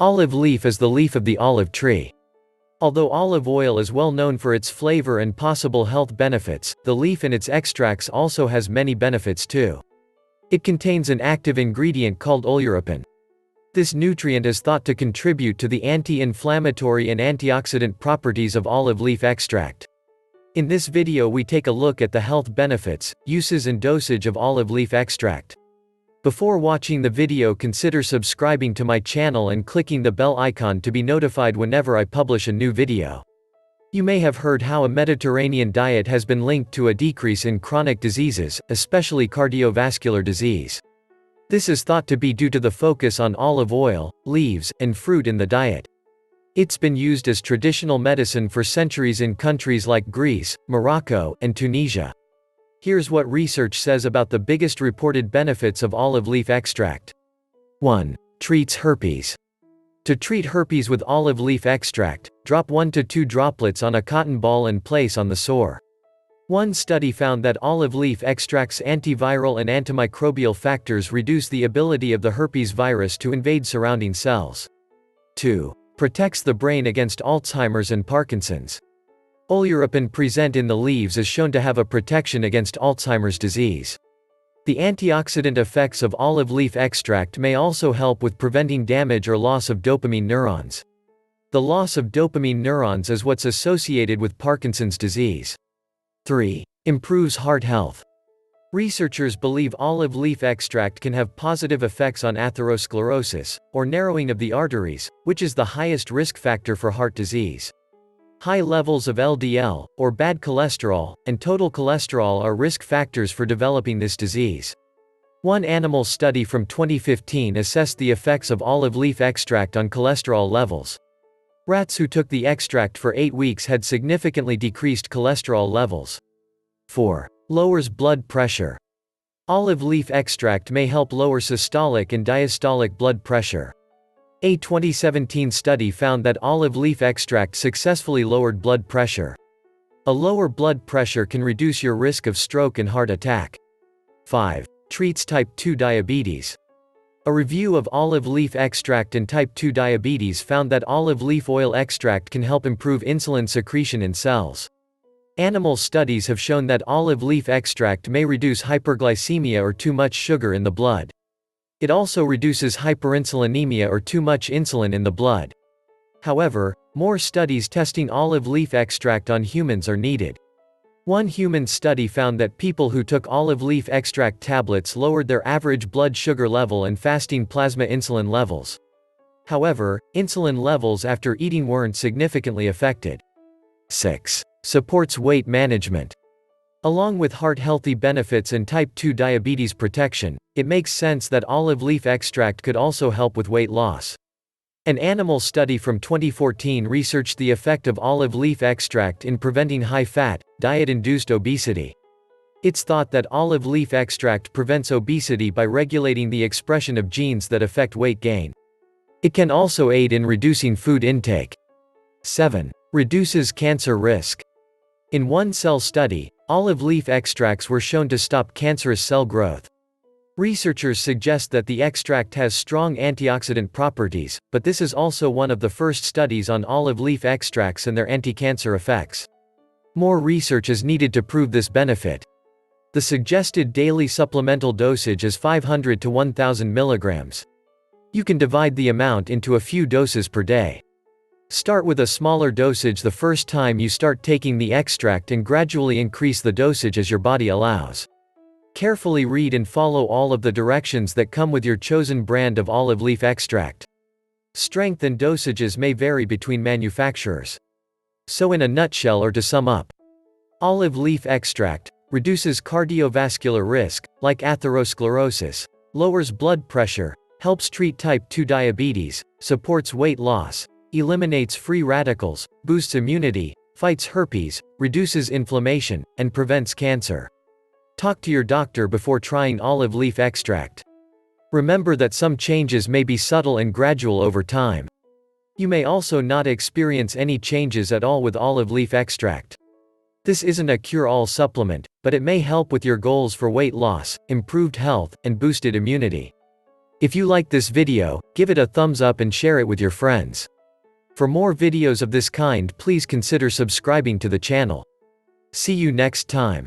Olive leaf is the leaf of the olive tree. Although olive oil is well known for its flavor and possible health benefits, the leaf and its extracts also has many benefits too. It contains an active ingredient called oleuropein. This nutrient is thought to contribute to the anti-inflammatory and antioxidant properties of olive leaf extract. In this video we take a look at the health benefits, uses and dosage of olive leaf extract. Before watching the video, consider subscribing to my channel and clicking the bell icon to be notified whenever I publish a new video. You may have heard how a Mediterranean diet has been linked to a decrease in chronic diseases, especially cardiovascular disease. This is thought to be due to the focus on olive oil, leaves, and fruit in the diet. It's been used as traditional medicine for centuries in countries like Greece, Morocco, and Tunisia. Here's what research says about the biggest reported benefits of olive leaf extract. 1. Treats herpes. To treat herpes with olive leaf extract, drop 1 to 2 droplets on a cotton ball and place on the sore. One study found that olive leaf extract's antiviral and antimicrobial factors reduce the ability of the herpes virus to invade surrounding cells. 2. Protects the brain against Alzheimer's and Parkinson's. Oleuropein present in the leaves is shown to have a protection against Alzheimer's disease. The antioxidant effects of olive leaf extract may also help with preventing damage or loss of dopamine neurons. The loss of dopamine neurons is what's associated with Parkinson's disease. 3. Improves heart health. Researchers believe olive leaf extract can have positive effects on atherosclerosis, or narrowing of the arteries, which is the highest risk factor for heart disease. High levels of LDL, or bad cholesterol, and total cholesterol are risk factors for developing this disease. One animal study from 2015 assessed the effects of olive leaf extract on cholesterol levels. Rats who took the extract for 8 weeks had significantly decreased cholesterol levels. 4. Lowers blood pressure. Olive leaf extract may help lower systolic and diastolic blood pressure. A 2017 study found that olive leaf extract successfully lowered blood pressure. A lower blood pressure can reduce your risk of stroke and heart attack. 5. Treats type 2 diabetes. A review of olive leaf extract and type 2 diabetes found that olive leaf oil extract can help improve insulin secretion in cells. Animal studies have shown that olive leaf extract may reduce hyperglycemia or too much sugar in the blood. It also reduces hyperinsulinemia or too much insulin in the blood. However, more studies testing olive leaf extract on humans are needed. One human study found that people who took olive leaf extract tablets lowered their average blood sugar level and fasting plasma insulin levels. However, insulin levels after eating weren't significantly affected. 6. Supports weight management. Along with heart-healthy benefits and type 2 diabetes protection, it makes sense that olive leaf extract could also help with weight loss. An animal study from 2014 researched the effect of olive leaf extract in preventing high-fat, diet-induced obesity. It's thought that olive leaf extract prevents obesity by regulating the expression of genes that affect weight gain. It can also aid in reducing food intake. 7. Reduces cancer risk. In one cell study, olive leaf extracts were shown to stop cancerous cell growth. Researchers suggest that the extract has strong antioxidant properties, but this is also one of the first studies on olive leaf extracts and their anti-cancer effects. More research is needed to prove this benefit. The suggested daily supplemental dosage is 500 to 1000 milligrams. You can divide the amount into a few doses per day. Start with a smaller dosage the first time you start taking the extract and gradually increase the dosage as your body allows. Carefully read and follow all of the directions that come with your chosen brand of olive leaf extract. Strength and dosages may vary between manufacturers. So in a nutshell, or to sum up, olive leaf extract reduces cardiovascular risk, like atherosclerosis, lowers blood pressure, helps treat type 2 diabetes, supports weight loss, eliminates free radicals, boosts immunity, fights herpes, reduces inflammation, and prevents cancer. Talk to your doctor before trying olive leaf extract. Remember that some changes may be subtle and gradual over time. You may also not experience any changes at all with olive leaf extract. This isn't a cure-all supplement, but it may help with your goals for weight loss, improved health, and boosted immunity. If you like this video, give it a thumbs up and share it with your friends. For more videos of this kind, please consider subscribing to the channel. See you next time.